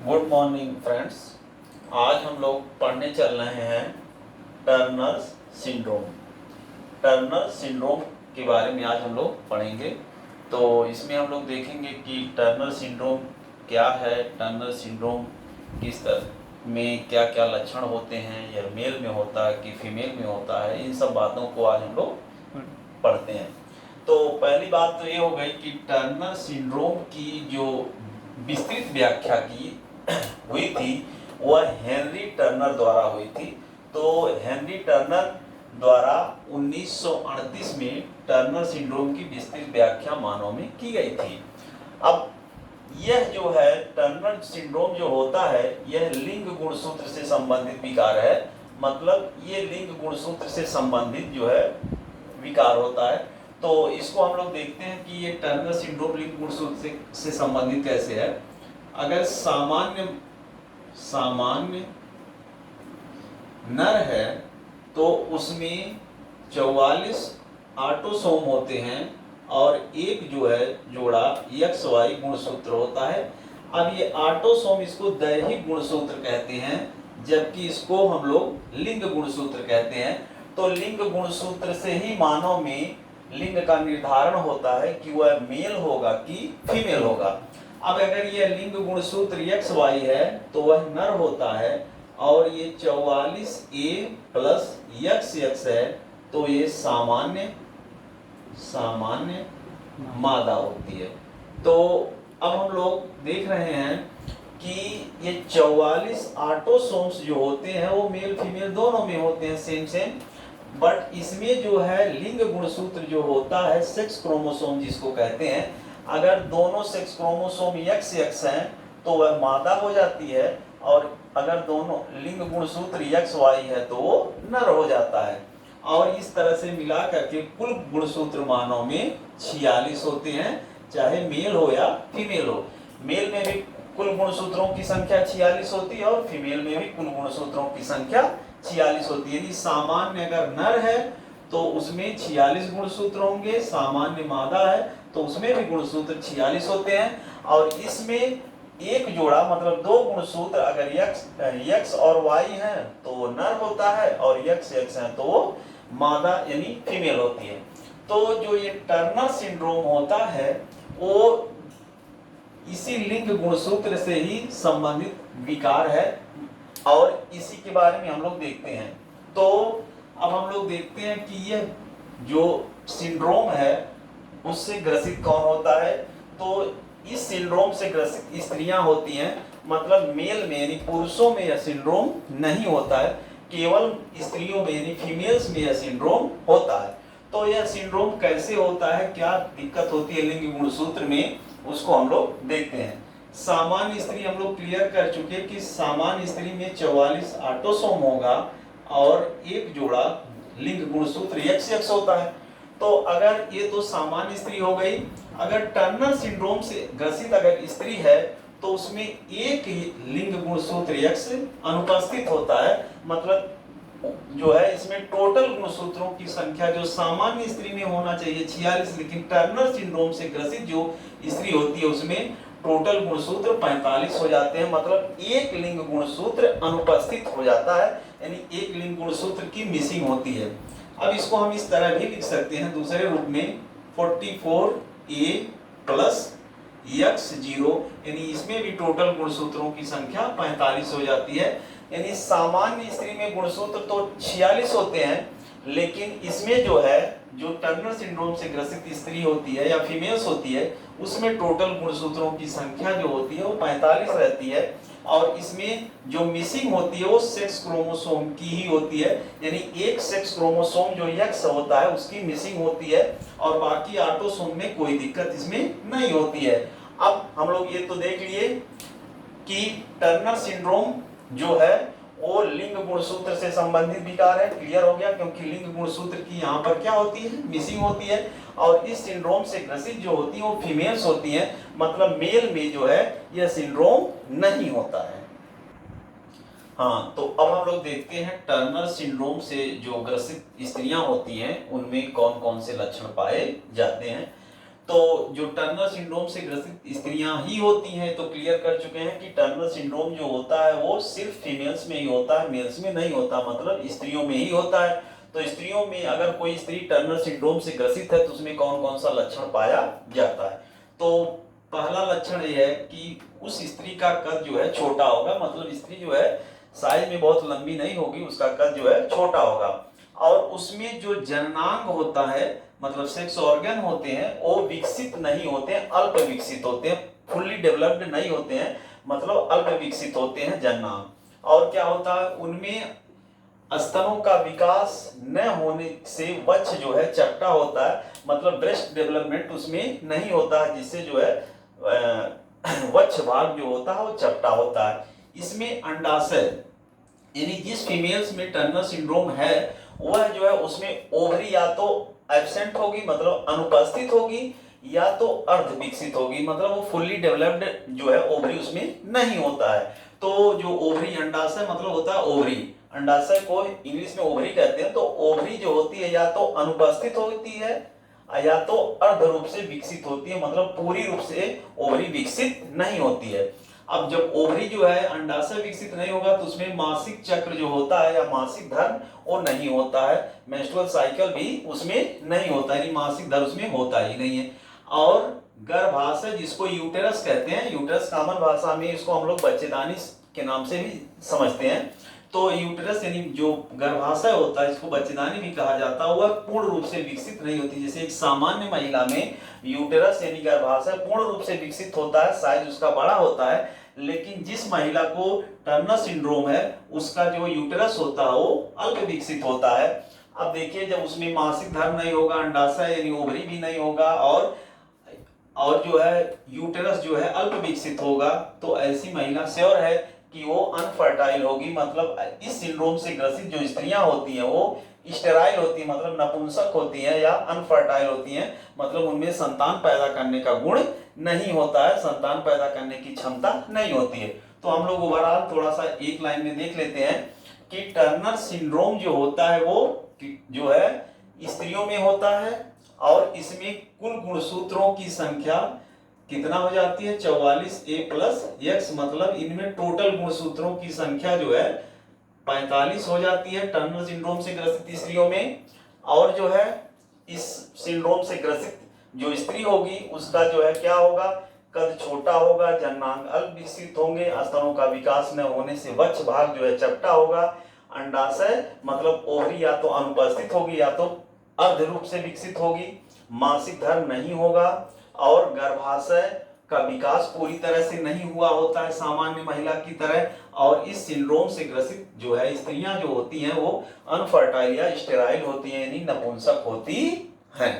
Good morning friends. आज हम लोग पढ़ने चल रहे हैं टर्नर सिंड्रोम। टर्नर सिंड्रोम के बारे में आज हम लोग पढ़ेंगे। तो इसमें हम लोग देखेंगे कि टर्नर सिंड्रोम क्या है, टर्नर सिंड्रोम किस तरह में क्या क्या लक्षण होते हैं, यह मेल में होता है कि फीमेल में होता है, इन सब बातों को आज हम लोग पढ़ते हैं। तो पहली बात तो ये हो गई कि टर्नर सिंड्रोम की जो विस्तृत व्याख्या की हुई थी वह हेनरी टर्नर द्वारा हुई थी। तो हेनरी टर्नर द्वारा 1938 में टर्नर सिंड्रोम की विस्तृत व्याख्या मानव में की गई थी। अब यह जो है टर्नर सिंड्रोम जो होता है यह लिंग गुणसूत्र से संबंधित विकार है। मतलब ये लिंग गुणसूत्र से संबंधित जो है विकार होता है। तो इसको हम लोग देखते हैं कि ये टर्नर सिंड्रोम लिंग गुणसूत्र से संबंधित कैसे है। अगर सामान्य नर है तो उसमें 44 ऑटोसोम होते हैं और एक जो है जोड़ा XY गुणसूत्र होता है। अब ये ऑटोसोम इसको दैहिक गुणसूत्र कहते हैं, जबकि इसको हम लोग लिंग गुणसूत्र कहते हैं। तो लिंग गुणसूत्र से ही मानव में लिंग का निर्धारण होता है कि वह मेल होगा कि फीमेल होगा। अब अगर ये लिंग गुणसूत्र XY है तो वह नर होता है और ये 44A प्लस XX है तो ये सामान्य मादा होती है। तो अब हम लोग देख रहे हैं कि ये 44 ऑटोसोम्स जो होते हैं वो मेल फीमेल दोनों में होते हैं, सेम। बट इसमें जो है लिंग गुणसूत्र जो होता है सेक्स क्रोमोसोम जिसको कहते हैं, अगर दोनों सेक्स क्रोमोसोम XX हैं तो वह मादा हो जाती है और अगर दोनों लिंग गुणसूत्र XY है तो वो नर हो जाता है। और इस तरह से मिला करके कुल गुणसूत्र मानव में 46 होते हैं, चाहे मेल हो या फीमेल हो। मेल में भी कुल गुणसूत्रों की संख्या 46 होती है और फीमेल में भी कुल गुणसूत्रों की संख्या 46 होती है। यदि सामान्य अगर नर है तो उसमें 46 गुणसूत्र होंगे, सामान्य मादा है तो उसमें भी गुणसूत्र 46 होते हैं। और इसमें एक जोड़ा मतलब दो गुणसूत्र अगर X और Y है तो वो नर होता है और XX है तो वो मादा यानी फीमेल होती है। तो जो ये टर्नर सिंड्रोम होता है वो इसी लिंग गुणसूत्र से ही संबंधित विकार है और इसी के बारे में हम लोग देखते हैं। तो अब हम लोग देखते हैं कि यह जो सिंड्रोम है उससे ग्रसित कौन होता है। तो इस सिंड्रोम से ग्रसित स्त्रियां होती हैं, मतलब मेल में यानी पुरुषों में यह सिंड्रोम नहीं होता है, केवल स्त्रियों में यानी फीमेल्स में यह सिंड्रोम होता है। तो यह सिंड्रोम कैसे होता है, क्या दिक्कत होती है लिंग गुणसूत्र में, उसको हम लोग देखते हैं। सामान्य स्त्री हम लोग क्लियर कर चुके कि सामान्य स्त्री में 44 ऑटोसोम होगा और एक जोड़ा लिंग गुणसूत्र XX होता है। तो अगर ये तो सामान्य स्त्री हो गई, अगर टर्नर सिंड्रोम से ग्रसित अगर स्त्री है तो उसमें एक लिंग गुणसूत्र X अनुपस्थित होता है। मतलब जो है इसमें टोटल गुणसूत्रों की संख्या जो सामान्य स्त्री में होना चाहिए 46, लेकिन टर्नर सिंड्रोम से ग्रसित जो स्त्री होती है उसमें टोटल गुणसूत्र 45 हो जाते हैं। मतलब एक लिंग गुणसूत्र अनुपस्थित हो जाता है, यानी एक लिंग गुणसूत्र की मिसिंग होती है। अब इसको हम इस तरह भी लिख सकते हैं दूसरे रूप में 44A प्लस X0, यानी इसमें भी टोटल गुणसूत्रों की संख्या 45 हो जाती है। यानी सामान्य स्त्री में गुणसूत्र तो 46 होते हैं, लेकिन इसमें जो है जो टर्नर सिंड्रोम से ग्रसित स्त्री होती है या फीमेल्स होती है उसमें टोटल गुणसूत्रों की संख्या जो होती है वो 45 रहती है और इसमें जो मिसिंग होती है वो सेक्स क्रोमोसोम की ही होती है। यानी एक सेक्स क्रोमोसोम जो X होता है उसकी मिसिंग होती है और बाकी ऑटोसोम में कोई दिक्कत इसमें नहीं होती है। अब हम लोग ये तो देख लिए कि टर्नर सिंड्रोम जो है वो लिंग गुणसूत्र से संबंधित विकार है, क्लियर हो गया, क्योंकि लिंग गुणसूत्र की यहाँ पर क्या होती है, मिसिंग होती है। और इस सिंड्रोम से ग्रसित जो होती है वो फीमेल्स होती हैं, मतलब मेल में जो है यह सिंड्रोम नहीं होता है। हाँ, तो अब हम लोग देखते हैं टर्नर सिंड्रोम से जो ग्रसित स्त्रियां होती हैं उनमें कौन कौन से लक्षण पाए जाते हैं। तो जो टर्नर सिंड्रोम से ग्रसित स्त्रियां ही होती हैं, तो क्लियर कर चुके हैं कि टर्नर सिंड्रोम जो होता है वो सिर्फ फीमेल्स में ही होता है, मेल्स में नहीं होता, मतलब स्त्रियों में ही होता है। तो स्त्रियों में अगर कोई स्त्री टर्नर सिंड्रोम से ग्रसित है तो उसमें कौन कौन सा लक्षण पाया जाता है? तो पहला लक्षण ये है कि उस स्त्री का कद जो है छोटा होगा, मतलब स्त्री जो है साइज में बहुत लंबी नहीं होगी, उसका कद जो है छोटा होगा। और उसमें जो जननांग होता है, मतलब सेक्स ऑर्गन होते हैं, वो विकसित नहीं होते हैं, अल्प विकसित होते हैं, फुल्ली डेवलप्ड नहीं होते हैं, मतलब अल्प विकसित होते हैं जननांग। और क्या होता है उनमें, स्तनों का विकास न होने से वक्ष जो है चपटा होता है, मतलब ब्रेस्ट डेवलपमेंट उसमें नहीं होता है, जिससे जो है वक्ष भाग जो होता है वो चपटा होता है। इसमें अंडाशय, यानी जिस फीमेल्स में टर्नर सिंड्रोम है वह जो है उसमें ओवरी या तो एब्सेंट होगी, मतलब अनुपस्थित होगी, या तो अर्ध विकसित होगी, मतलब वो फुल्ली डेवलप्ड जो है ओवरी उसमें नहीं होता है। तो जो ओवरी अंडाशय मतलब होता है ओवरी, अंडाशय को इंग्लिश में ओवरी कहते हैं। तो ओवरी जो होती है या तो अनुपस्थित होती है या तो अर्ध रूप से विकसित होती है, मतलब पूरी रूप से ओवरी विकसित नहीं होती है। अब जब ओवरी जो है अंडाशय विकसित नहीं होगा तो उसमें मासिक चक्र जो होता है या मासिक धर्म वो नहीं होता है, मेंस्ट्रुअल साइकिल भी उसमें नहीं होता है, मासिक धर्म उसमें होता ही नहीं है। और गर्भाशय जिसको यूटेरस कहते हैं, यूटेरस कॉमन भाषा में इसको हम लोग बच्चेदानी के नाम से भी समझते हैं। तो यूटेरस यानी जो गर्भाशय होता है, इसको बच्चेदानी भी कहा जाता है, वह पूर्ण रूप से विकसित नहीं होती। जैसे एक सामान्य महिला में यूटेरस यानी गर्भाशय पूर्ण रूप से विकसित होता है, साइज उसका बड़ा होता है, लेकिन जिस महिला को टर्नर सिंड्रोम है उसका जो यूटेरस होता है वो अल्प विकसित होता है। अब देखिए जब उसमें मासिक धर्म नहीं होगा, अंडाशय यानी ओवरी भी नहीं होगा, और जो है यूटेरस जो है अल्प विकसित होगा, तो ऐसी महिला श्योर है कि वो अनफर्टाइल होगी, मतलब इस सिंड्रोम से ग्रसित जो स्त्रियां होती हैं वो स्टेराइल होती है, मतलब नपुंसक होती हैं, या अनफर्टाइल होती हैं, मतलब उनमें संतान पैदा करने का गुण नहीं होता है, संतान पैदा करने की क्षमता नहीं होती है। तो हम लोग ओवरऑल थोड़ा सा एक लाइन में देख लेते हैं कि टर्नर सिंड्रोम जो होता है वो जो है स्त्रियों में होता है, और इसमें कुल गुणसूत्रों की संख्या कितना हो जाती है 44A प्लस एक्स, मतलब इनमें टोटल गुणसूत्रों की संख्या जो है 45 हो जाती है टर्नर सिंड्रोम से ग्रसित स्त्रियों में। और जो है इस सिंड्रोम से ग्रसित जो स्त्री होगी उसका जो है क्या होगा, कद छोटा होगा, जननांग अल्प विकसित होंगे, स्तनों का विकास न होने से वक्ष भाग जो है चपटा होगा, अंडाशय मतलब ओवरी या तो अनुपस्थित होगी या तो अर्ध रूप से विकसित होगी, मासिक धर्म नहीं होगा, और गर्भाशय का विकास पूरी तरह से नहीं हुआ होता है सामान्य महिला की तरह। और इस सिंड्रोम से ग्रसित जो है स्त्रियां जो होती हैं वो अनफर्टाइल या स्टेराइल होती हैं, यानी नपुंसक होती हैं।